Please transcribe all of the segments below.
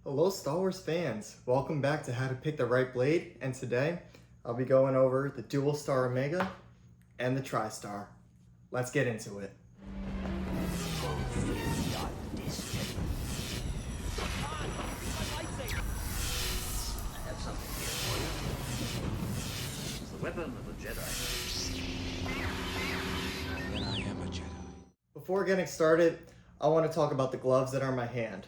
Hello Star Wars fans, welcome back to How to Pick the Right Blade, and today I'll be going over the Duel-Star Omega and the TriStar. Let's get into it. Weapon of a Jedi. Then I am a Jedi. Before getting started, I want to talk about the gloves that are in my hand.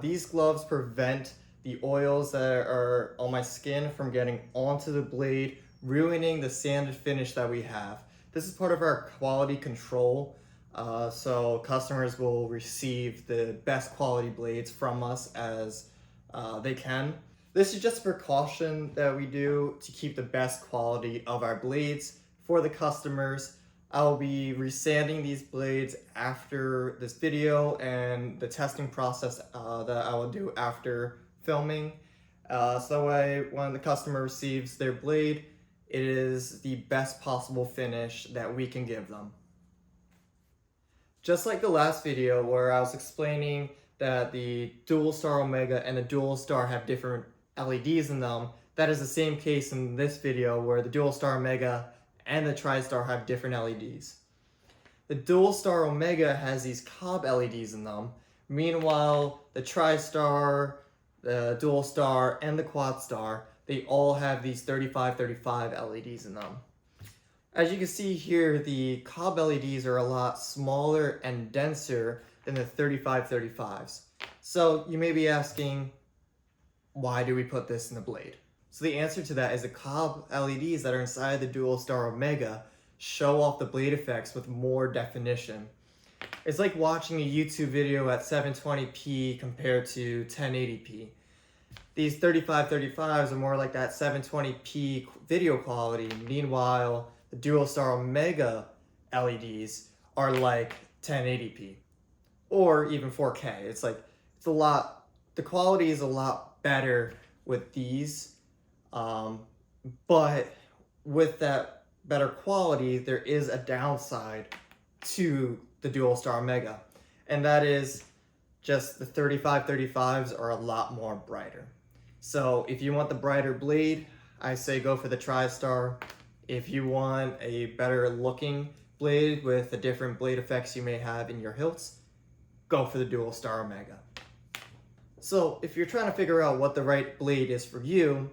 These gloves prevent the oils that are on my skin from getting onto the blade, ruining the sanded finish that we have. This is part of our quality control, so customers will receive the best quality blades from us as they can. This is just a precaution that we do to keep the best quality of our blades for the customers. I'll be resanding these blades after this video and the testing process that I will do after filming. So that way when the customer receives their blade, it is the best possible finish that we can give them. Just like the last video where I was explaining that the Duel-Star Omega and the Duel-Star have different LEDs in them, that is the same case in this video where the Duel-Star Omega and the TriStar have different LEDs. The Duel-Star Omega has these cob LEDs in them. Meanwhile, the TriStar, the Duel-Star, and the Quad-Star, they all have these 3535 LEDs in them. As you can see here, the cob LEDs are a lot smaller and denser than the 3535s. So you may be asking, why do we put this in the blade? So the answer to that is the cob LEDs that are inside the Duel-Star Omega show off the blade effects with more definition. It's like watching a YouTube video at 720p compared to 1080p. These 3535s are more like that 720p video quality. Meanwhile, the Duel-Star Omega LEDs are like 1080p or even 4K. It's a lot, the quality is a lot better with these. But with that better quality, there is a downside to the Duel-Star Omega, and that is just the 3535s are a lot more brighter. So if you want the brighter blade, I say go for the TriStar. If you want a better looking blade with the different blade effects you may have in your hilts, go for the Duel-Star Omega. So if you're trying to figure out what the right blade is for you,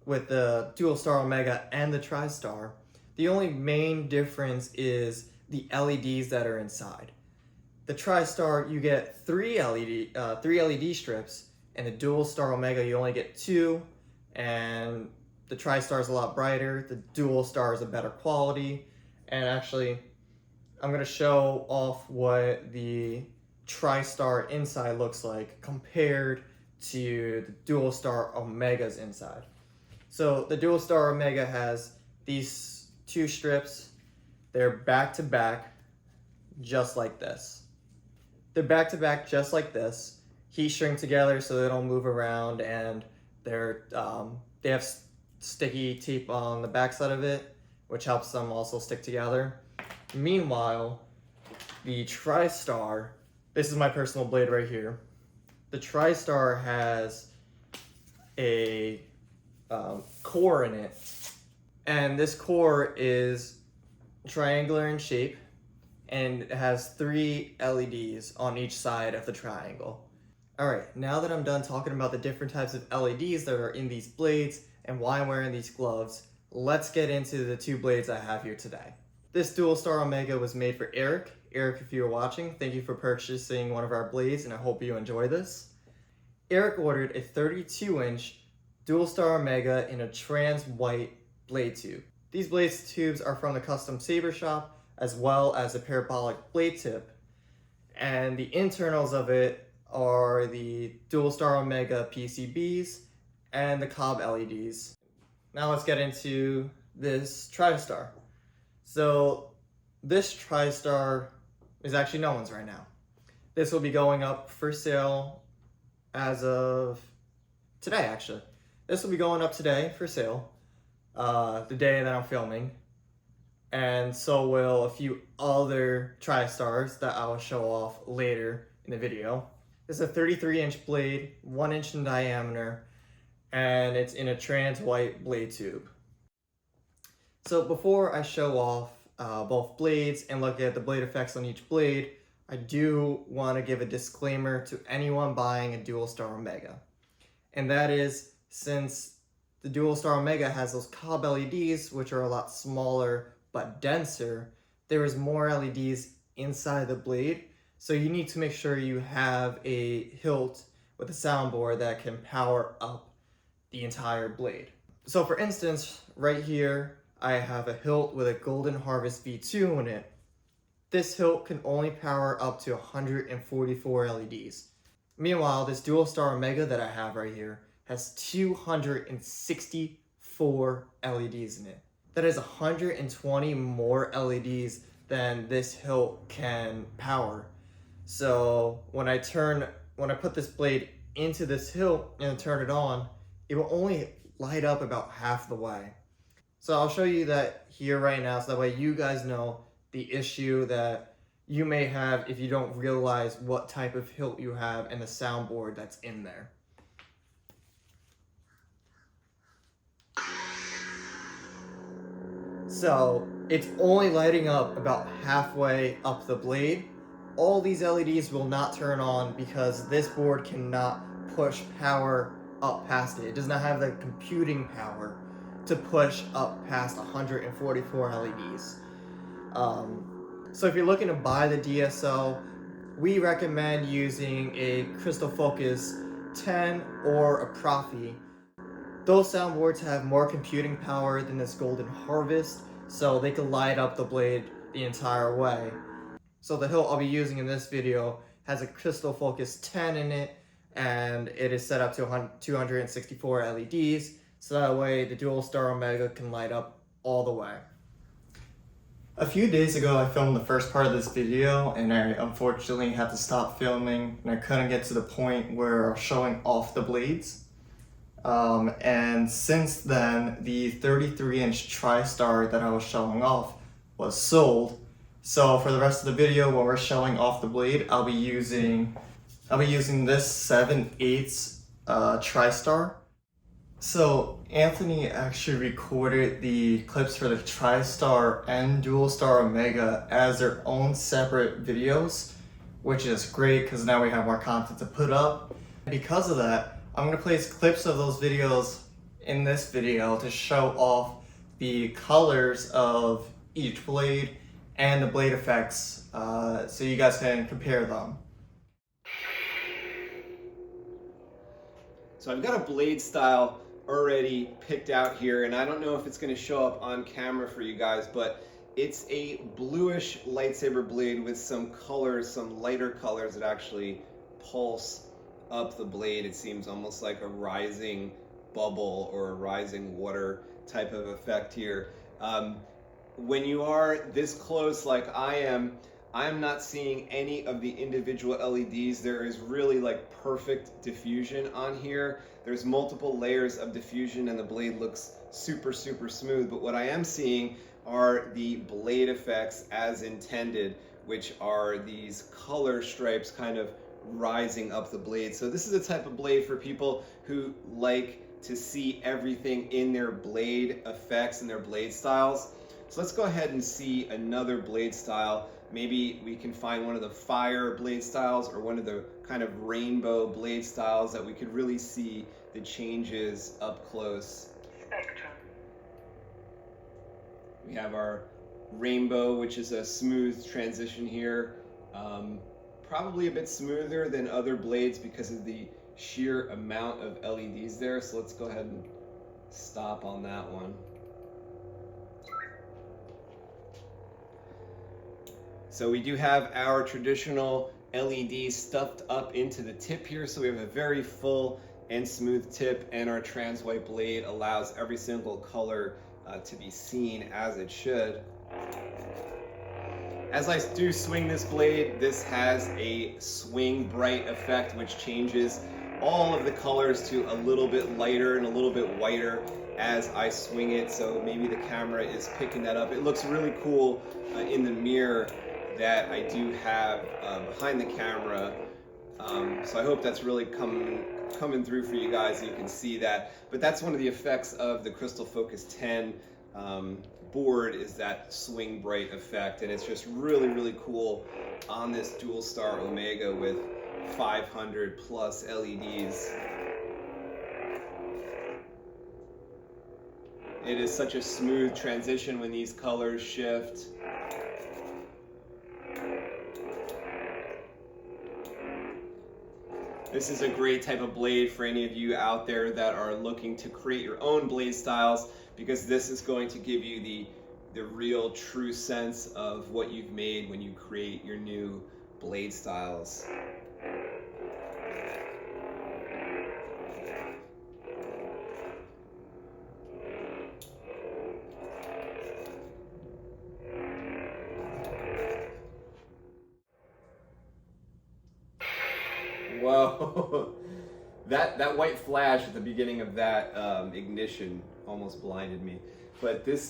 with the Duel-Star Omega and the TriStar, the only main difference is the LEDs that are inside. The TriStar, you get three LED strips, and the Duel-Star Omega, you only get 2, and the TriStar is a lot brighter, the Duel-Star is a better quality, and actually, I'm going to show off what the TriStar inside looks like compared to the Duel-Star Omega's inside. So the Duel-Star Omega has these 2 strips. They're back to back, just like this. They're back to back, just like this. Heat shrink together so they don't move around, and they have sticky tape on the back side of it, which helps them also stick together. Meanwhile, the TriStar, this is my personal blade right here. The TriStar has a core in it, and this core is triangular in shape, and it has 3 LEDs on each side of the triangle. Alright, now that I'm done talking about the different types of LEDs that are in these blades and why I'm wearing these gloves, let's get into the 2 blades I have here today. This Duel-Star Omega was made for Eric. Eric, if you're watching, thank you for purchasing one of our blades, and I hope you enjoy this. Eric ordered a 32-inch Duel-Star Omega in a trans white blade tube. These blade tubes are from the custom saber shop, as well as a parabolic blade tip, and the internals of it are the Duel-Star Omega PCBs and the cob LEDs. Now let's get into this TriStar. So this TriStar is actually no one's right now. This will be going up for sale as of today, actually. This will be going up today for sale, the day that I'm filming, and so will a few other TriStars that I will show off later in the video. It's a 33-inch blade, 1 inch in diameter, and it's in a trans white blade tube. So before I show off both blades and look at the blade effects on each blade, I do want to give a disclaimer to anyone buying a Duel-Star Omega. And that is, since the Duel-Star Omega has those cob LEDs, which are a lot smaller but denser, there is more LEDs inside the blade. So you need to make sure you have a hilt with a soundboard that can power up the entire blade. So for instance, right here, I have a hilt with a Golden Harvest V2 in it. This hilt can only power up to 144 LEDs. Meanwhile, this Duel-Star Omega that I have right here has 264 LEDs in it. That is 120 more LEDs than this hilt can power. So when I put this blade into this hilt and turn it on, it will only light up about half the way. So I'll show you that here right now, so that way you guys know the issue that you may have if you don't realize what type of hilt you have and the soundboard that's in there. So it's only lighting up about halfway up the blade. All these LEDs will not turn on because this board cannot push power up past it. It does not have the computing power to push up past 144 LEDs. So if you're looking to buy the DSO, we recommend using a Crystal Focus 10 or a Profi. Those soundboards have more computing power than this Golden Harvest, so they can light up the blade the entire way. So the hilt I'll be using in this video has a Crystal Focus 10 in it, and it is set up to 264 LEDs, so that way the Duel-Star Omega can light up all the way. A few days ago I filmed the first part of this video, and I unfortunately had to stop filming, and I couldn't get to the point where I was showing off the blades. And since then, the 33-inch TriStar that I was showing off was sold. So for the rest of the video, when we're showing off the blade, I'll be using this 7/8 TriStar. So Anthony actually recorded the clips for the TriStar and Duel-Star Omega as their own separate videos, which is great because now we have more content to put up. Because of that, I'm going to place clips of those videos in this video to show off the colors of each blade and the blade effects, so you guys can compare them. So I've got a blade style already picked out here, and I don't know if it's going to show up on camera for you guys, but it's a bluish lightsaber blade with some colors, some lighter colors that actually pulse up the blade. It seems almost like a rising bubble or a rising water type of effect here. When you are this close like I am not seeing any of the individual LEDs. There is really like perfect diffusion on here. There's multiple layers of diffusion and the blade looks super smooth, but what I am seeing are the blade effects as intended, which are these color stripes kind of rising up the blade. So this is a type of blade for people who like to see everything in their blade effects and their blade styles. So let's go ahead and see another blade style. Maybe we can find one of the fire blade styles or one of the kind of rainbow blade styles that we could really see the changes up close. Spectrum. We have our rainbow, which is a smooth transition here. Probably a bit smoother than other blades because of the sheer amount of LEDs there. So let's go ahead and stop on that one. So we do have our traditional LEDs stuffed up into the tip here. So we have a very full and smooth tip, and our trans white blade allows every single color to be seen as it should. As I do swing this blade, this has a swing bright effect, which changes all of the colors to a little bit lighter and a little bit whiter as I swing it. So maybe the camera is picking that up. It looks really cool in the mirror that I do have behind the camera So I hope that's really coming through for you guys, and you can see that. But that's one of the effects of the Crystal Focus 10 board, is that swing bright effect, and it's just really, really cool on this Duel-Star Omega with 500 plus LEDs. It is such a smooth transition when these colors shift. This is a great type of blade for any of you out there that are looking to create your own blade styles, because this is going to give you the real true sense of what you've made when you create your new blade styles. Whoa, that white flash at the beginning of that ignition almost blinded me. But this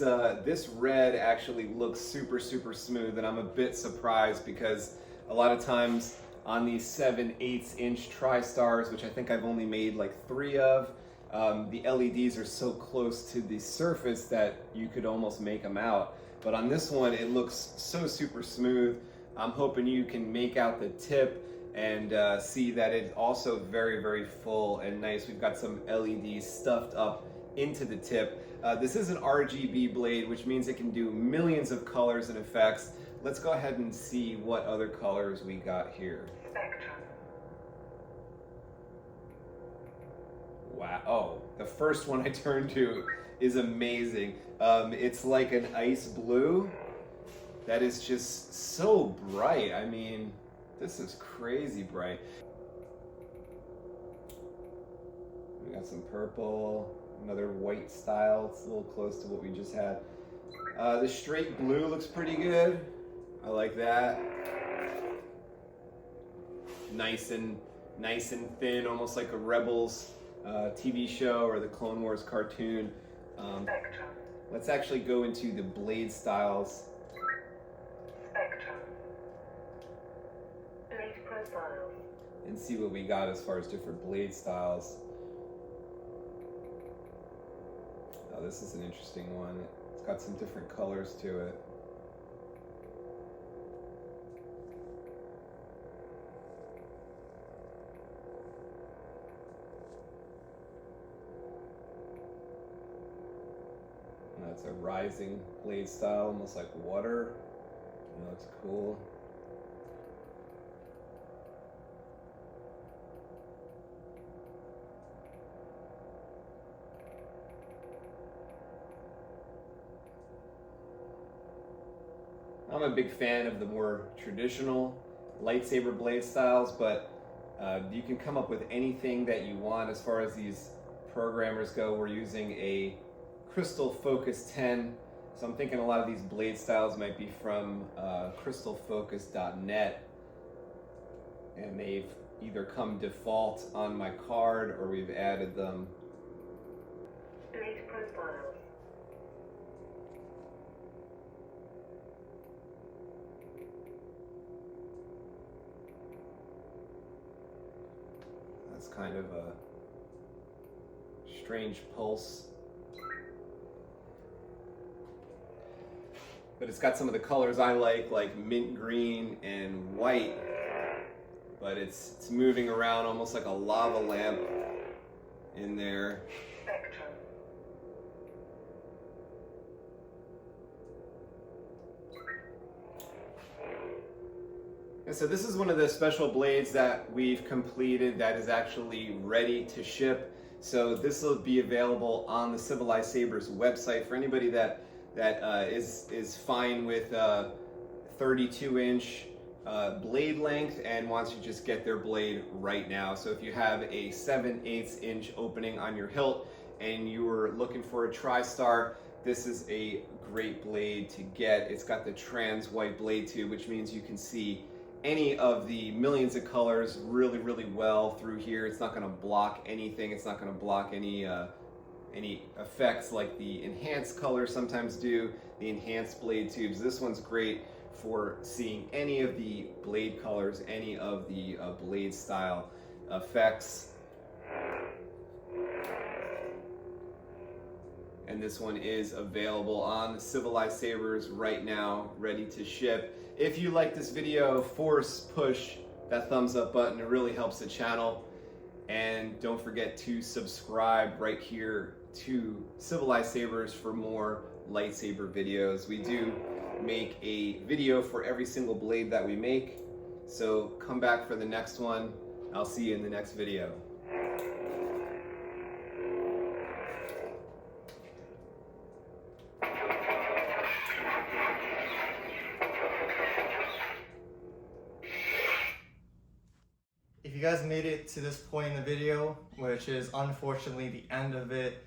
red actually looks super, super smooth, and I'm a bit surprised because a lot of times on these 7/8 inch TriStars, which I think I've only made like 3 of, the LEDs are so close to the surface that you could almost make them out. But on this one, it looks so super smooth. I'm hoping you can make out the tip and see that it's also very, very full and nice. We've got some LEDs stuffed up into the tip. This is an RGB blade, which means it can do millions of colors and effects. Let's go ahead and see what other colors we got here. Spectrum. Wow, oh, the first one I turned to is amazing. It's like an ice blue that is just so bright. I mean, this is crazy bright. We got some purple, another white style. It's a little close to what we just had. The straight blue looks pretty good. I like that. Nice and thin, almost like a Rebels TV show or the Clone Wars cartoon. Spectrum. Let's actually go into the blade styles. Spectrum. Blade profiles. And see what we got as far as different blade styles. Oh, this is an interesting one. It's got some different colors to it. It's a rising blade style, almost like water. That looks cool. I'm a big fan of the more traditional lightsaber blade styles, but you can come up with anything that you want as far as these programmers go. We're using a Crystal Focus 10, so I'm thinking a lot of these blade styles might be from crystalfocus.net, and they've either come default on my card or we've added them. Blade profiles. That's kind of a strange pulse. But it's got some of the colors I like mint green and white. But it's moving around almost like a lava lamp in there. Spectrum. And so this is one of the special blades that we've completed that is actually ready to ship. So this will be available on the Civilized Sabers website for anybody that is fine with 32-inch blade length and wants to just get their blade right now. So if you have a 7/8 inch opening on your hilt and you were looking for a TriStar, this is a great blade to get. It's got the trans white blade tube, which means you can see any of the millions of colors really, really well through here. It's not going to block anything. It's not going to block any effects like the enhanced colors sometimes do, the enhanced blade tubes. This one's great for seeing any of the blade colors, any of the blade style effects. And this one is available on Civilized Sabers right now, ready to ship. If you like this video, push that thumbs up button. It really helps the channel. And don't forget to subscribe right here to Civilized Sabers for more lightsaber videos. We do make a video for every single blade that we make. So come back for the next one. I'll see you in the next video. If you guys made it to this point in the video, which is unfortunately the end of it,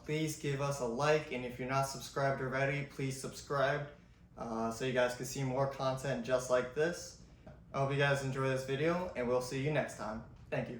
please give us a like, and if you're not subscribed already, please subscribe so you guys can see more content just like this. I hope you guys enjoy this video, and we'll see you next time. Thank you.